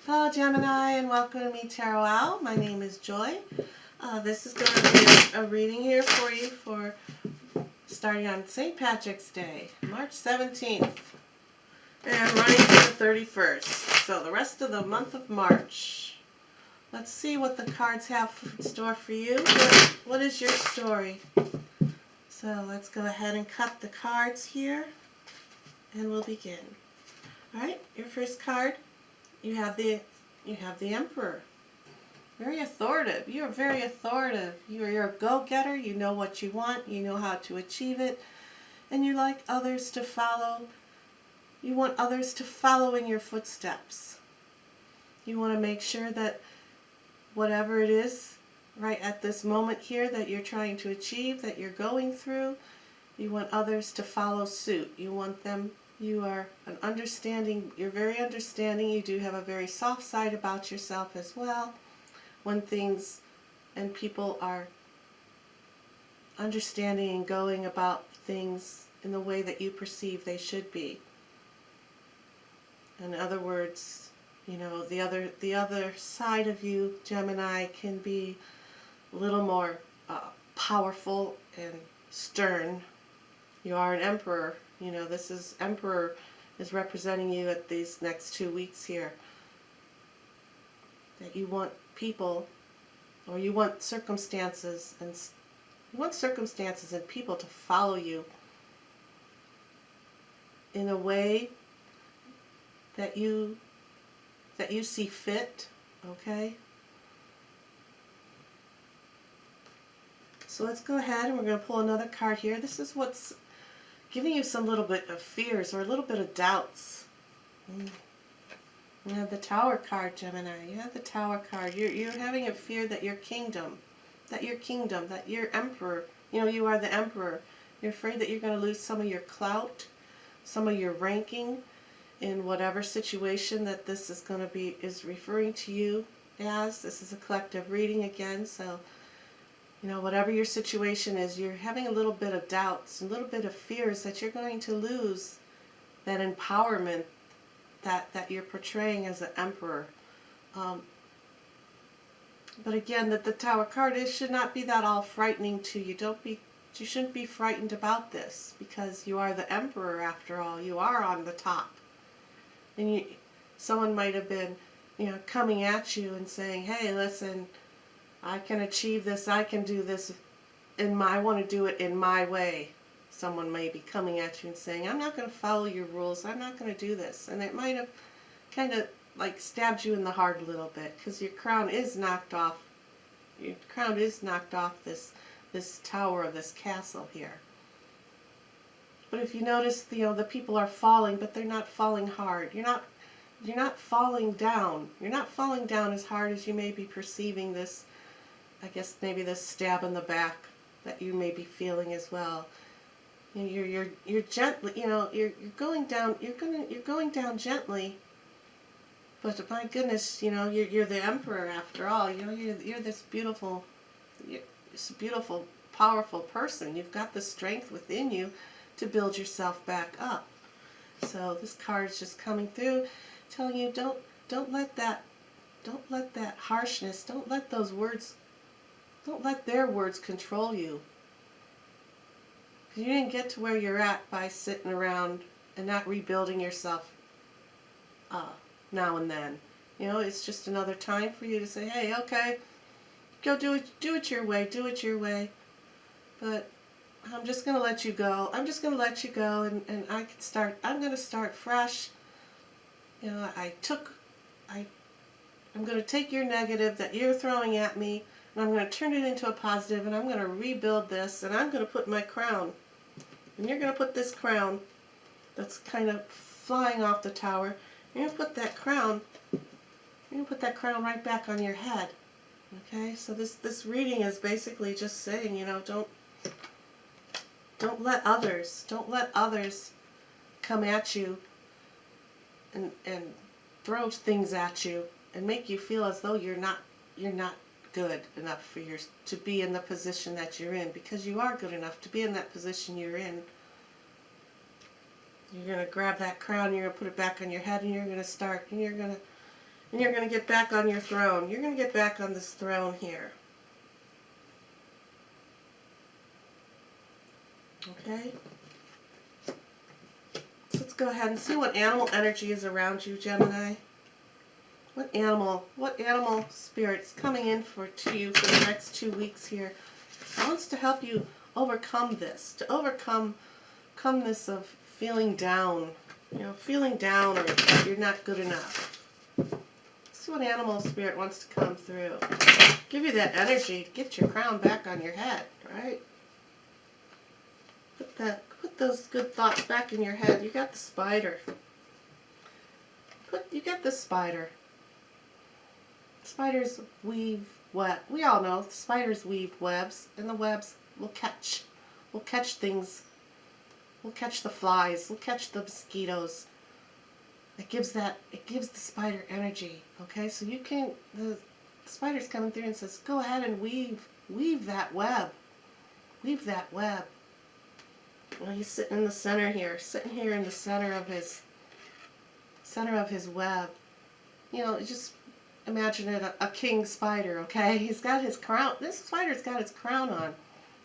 Hello Gemini, and welcome to Me Tarot Owl. My name is Joy. This is going to be a reading here for you for starting on St. Patrick's Day, March 17th, and running to the 31st. So the rest of the month of March. Let's see what the cards have in store for you. What is your story? So let's go ahead and cut the cards here, and we'll begin. All right, your first card. You have the Emperor. Very authoritative. You're very authoritative. You're a go-getter. You know what you want. You know how to achieve it. And you like others to follow. You want others to follow in your footsteps. You want to make sure that whatever it is right at this moment here that you're trying to achieve, that you're going through, you want others to follow suit. You want them. You are an understanding, you're very understanding. You do have a very soft side about yourself as well. When things and people are understanding and going about things in the way that you perceive they should be. In other words, you know, the other side of you, Gemini, can be a little more powerful and stern. You are an emperor. You know, this is Emperor is representing you at these next 2 weeks here. That you want people, or you want circumstances and people to follow you in a way that you see fit. Okay. So let's go ahead and we're going to pull another card here. This is what's giving you some little bit of fears or a little bit of doubts. You have the Tower card, Gemini. You have the Tower card. You're having a fear that your kingdom, that your emperor, you know, you are the emperor. You're afraid that you're going to lose some of your clout, some of your ranking in whatever situation that this is going to be, is referring to you as. This is a collective reading again, so you know, whatever your situation is, you're having a little bit of doubts, a little bit of fears that you're going to lose that empowerment that you're portraying as an emperor. But again, that the Tower card should not be that all frightening to you. You shouldn't be frightened about this because you are the emperor after all. You are on the top, and someone might have been, you know, coming at you and saying, "Hey, listen, I can achieve this, I can do this, I want to do it in my way." Someone may be coming at you and saying, "I'm not going to follow your rules, I'm not going to do this." And it might have kind of like stabbed you in the heart a little bit because your crown is knocked off. Your crown is knocked off this tower of this castle here. But if you notice, you know, the people are falling, but they're not falling hard. You're not falling down. You're not falling down as hard as you may be perceiving this. I guess maybe this stab in the back that you may be feeling as well. You're gently, you know, you're going down. You're going down gently. But my goodness, you know, you're the emperor after all. You know, you're this beautiful, powerful person. You've got the strength within you to build yourself back up. So this card is just coming through, telling you don't let that harshness, don't let those words. Don't let their words control you. Because you didn't get to where you're at by sitting around and not rebuilding yourself now and then. You know, it's just another time for you to say, "Hey, okay, go do it your way, do it your way. But I'm just going to let you go. I'm just going to let you go, and I'm going to start fresh. You know, I'm going to take your negative that you're throwing at me, and I'm going to turn it into a positive, and I'm going to rebuild this, and I'm going to put my crown." And you're going to put this crown that's kind of flying off the tower. You're going to put that crown. You're going to put that crown right back on your head. Okay? So this reading is basically just saying, you know, don't let others come at you and throw things at you and make you feel as though you're not good enough for to be in the position that you're in, because you are good enough to be in that position you're in. You're going to grab that crown, you're going to put it back on your head, and you're going to start, and you're going And you're going to get back on your throne. You're going to get back on this throne here. Okay? So let's go ahead and see what animal energy is around you, Gemini. What animal spirit's coming in to you for the next 2 weeks here? It wants to help you overcome this, to overcome this of feeling down, feeling down or you're not good enough. Let's see what animal spirit wants to come through. Give you that energy to get your crown back on your head, right? Put those good thoughts back in your head. You got the spider. You got the spider. Spiders weave web. We all know spiders weave webs, and the webs will catch things. We'll catch the flies. We'll catch the mosquitoes. It gives the spider energy. Okay, so the spider's coming through and says, go ahead and weave that web. Weave that web. Well, he's sitting in the center here, in the center of his web. Just imagine it a king spider, okay? He's got his crown. This spider's got his crown on.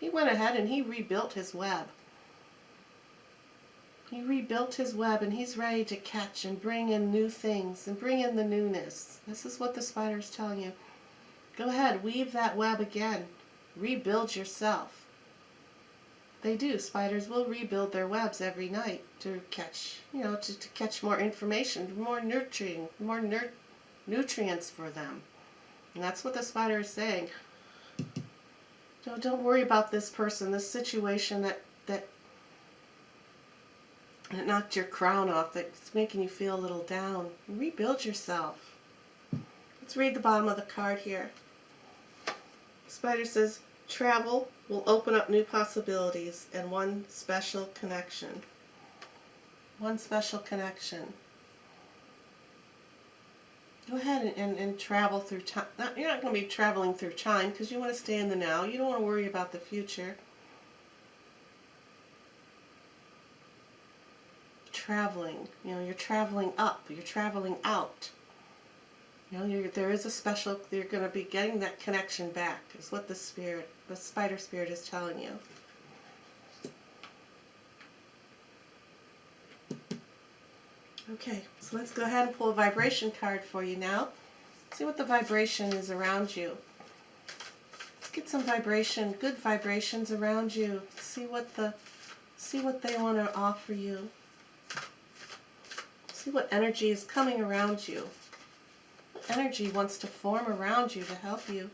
He went ahead and he rebuilt his web. He rebuilt his web and he's ready to catch and bring in new things and bring in the newness. This is what the spider's telling you. Go ahead, weave that web again. Rebuild yourself. They do. Spiders will rebuild their webs every night to catch, to catch more information, more nutrients for them. And that's what the spider is saying. Don't worry about this person, this situation that knocked your crown off, that's making you feel a little down. Rebuild yourself. Let's read the bottom of the card here. Spider says, travel will open up new possibilities and one special connection. One special connection. Go ahead and travel through time. You're not going to be traveling through time because you want to stay in the now. You don't want to worry about the future. Traveling. You're traveling up. You're traveling out. There is a special, you're going to be getting that connection back, is what the spider spirit is telling you. Okay, so let's go ahead and pull a vibration card for you now. See what the vibration is around you. Let's get some vibration, good vibrations around you. See what they want to offer you. See what energy is coming around you. Energy wants to form around you to help you.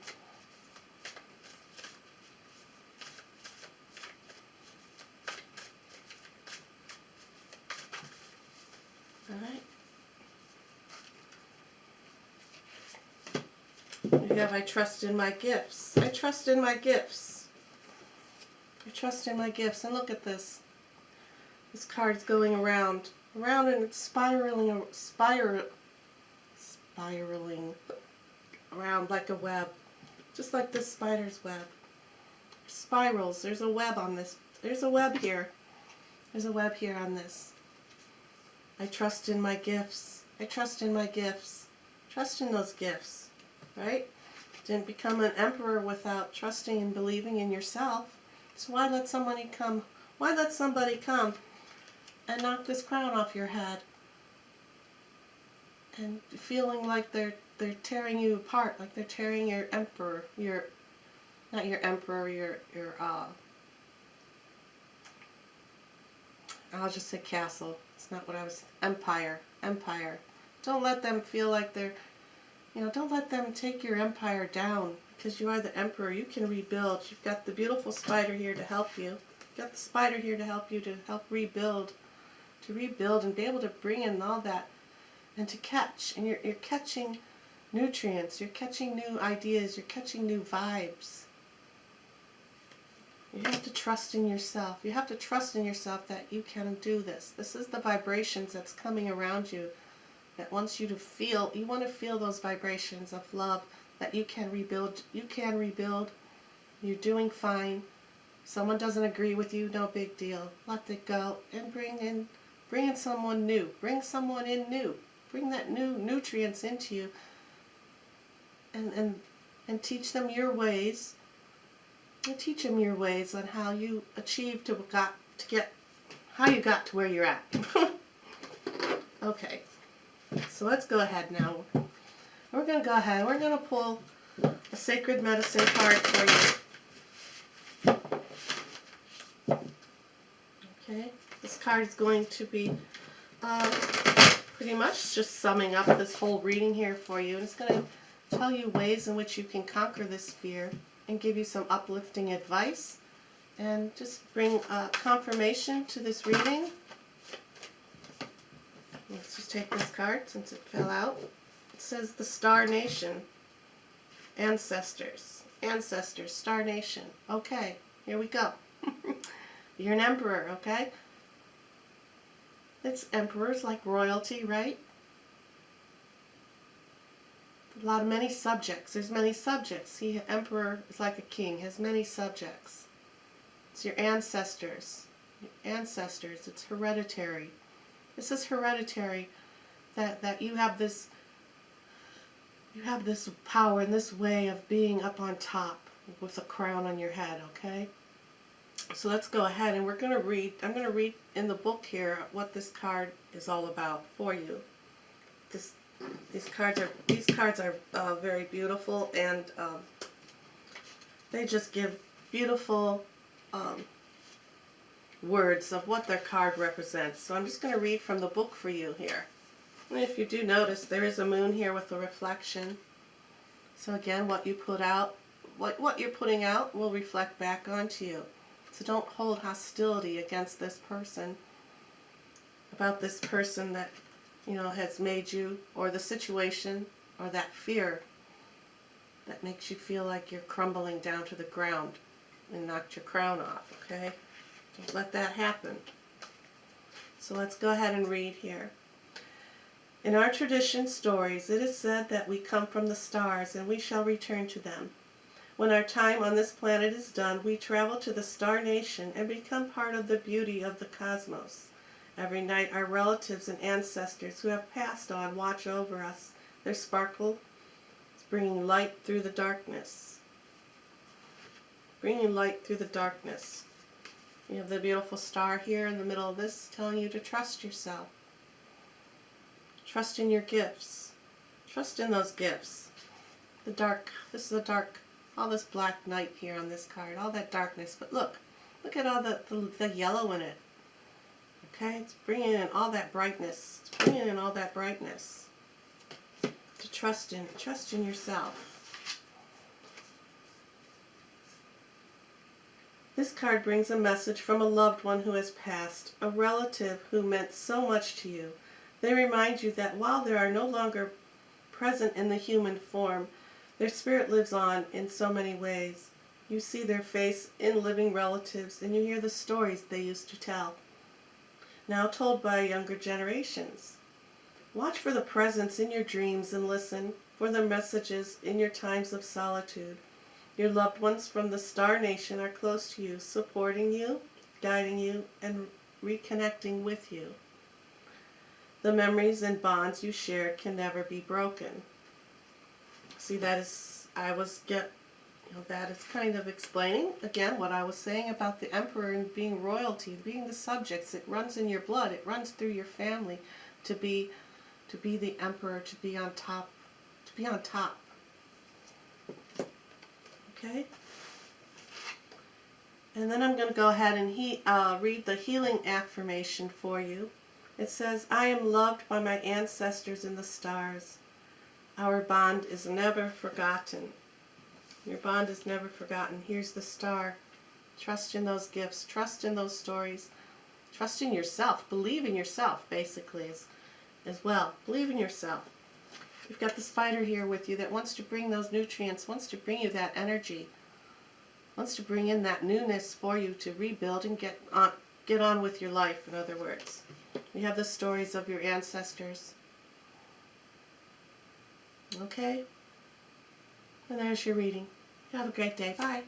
Alright. You have, I trust in my gifts. I trust in my gifts. I trust in my gifts. And look at this. This card's going around and it's spiraling around like a web, just like this spider's web. Spirals. There's a web on this. There's a web here. There's a web here on this. I trust in my gifts. I trust in my gifts. Trust in those gifts, right? Didn't become an emperor without trusting and believing in yourself. So why let somebody come? Why let somebody come and knock this crown off your head and feeling like they're tearing you apart, like they're tearing your emperor, not your emperor, your I'll just say castle. It's not what I was, empire. Don't let them feel like they're, don't let them take your empire down, because you are the emperor. You can rebuild. You've got the beautiful spider here to help you. You've got the spider here to help you, to help rebuild, and be able to bring in all that and to catch. And you're catching nutrients. You're catching new ideas. You're catching new vibes. You have to trust in yourself. You have to trust in yourself that you can do this. This is the vibrations that's coming around you that wants you to feel. You want to feel those vibrations of love, that you can rebuild. You can rebuild. You're doing fine. Someone doesn't agree with you, no big deal. Let it go and bring in someone new. Bring someone in new. Bring that new nutrients into you and teach them your ways. And teach them your ways on how you achieved how you got to where you're at. Okay, so let's go ahead now. We're going to go ahead. We're going to pull a sacred medicine card for you. Okay, this card is going to be pretty much just summing up this whole reading here for you. And it's going to tell you ways in which you can conquer this fear and give you some uplifting advice and just bring confirmation to this reading. Let's just take this card since it fell out. It says the Star Nation. Ancestors. Ancestors. Star Nation. Okay, here we go. You're an emperor, okay? It's emperors like royalty, right? Many subjects. There's many subjects. Emperor is like a king, has many subjects. It's your ancestors. Your ancestors. It's hereditary. This is hereditary, that you have this power and this way of being up on top with a crown on your head, okay? So let's go ahead and we're going to read. I'm going to read in the book here what this card is all about for you. These cards are very beautiful, and they just give beautiful words of what their card represents. So I'm just going to read from the book for you here. And if you do notice, there is a moon here with a reflection. So again, what you put out, what you're putting out will reflect back onto you. So don't hold hostility against this person, about this person that, you know, has made you, or the situation, or that fear that makes you feel like you're crumbling down to the ground and knocked your crown off, okay? Don't let that happen. So let's go ahead and read here. In our tradition stories, it is said that we come from the stars and we shall return to them. When our time on this planet is done, we travel to the Star Nation and become part of the beauty of the cosmos. Every night, our relatives and ancestors who have passed on watch over us. Their sparkle is bringing light through the darkness. Bringing light through the darkness. You have the beautiful star here in the middle of this telling you to trust yourself. Trust in your gifts. Trust in those gifts. The dark, this is the dark, all this black night here on this card, all that darkness. But look at all the yellow in it. Okay, it's bringing in all that brightness. It's bringing in all that brightness. To trust in yourself. This card brings a message from a loved one who has passed, a relative who meant so much to you. They remind you that while they are no longer present in the human form, their spirit lives on in so many ways. You see their face in living relatives, and you hear the stories they used to tell, now told by younger generations. Watch for the presence in your dreams and listen for the messages in your times of solitude. Your loved ones from the Star Nation are close to you, supporting you, guiding you, and reconnecting with you. The memories and bonds you shared can never be broken. See, that is kind of explaining, again, what I was saying about the Emperor and being royalty, being the subjects. It runs in your blood. It runs through your family to be the Emperor, to be on top, Okay? And then I'm going to go ahead and read the healing affirmation for you. It says, I am loved by my ancestors in the stars. Our bond is never forgotten. Your bond is never forgotten. Here's the star. Trust in those gifts. Trust in those stories. Trust in yourself. Believe in yourself, basically, as well. Believe in yourself. You've got the spider here with you that wants to bring those nutrients, wants to bring you that energy, wants to bring in that newness for you to rebuild and get on with your life, in other words. We have the stories of your ancestors. Okay? And there's your reading. Have a great day. Bye.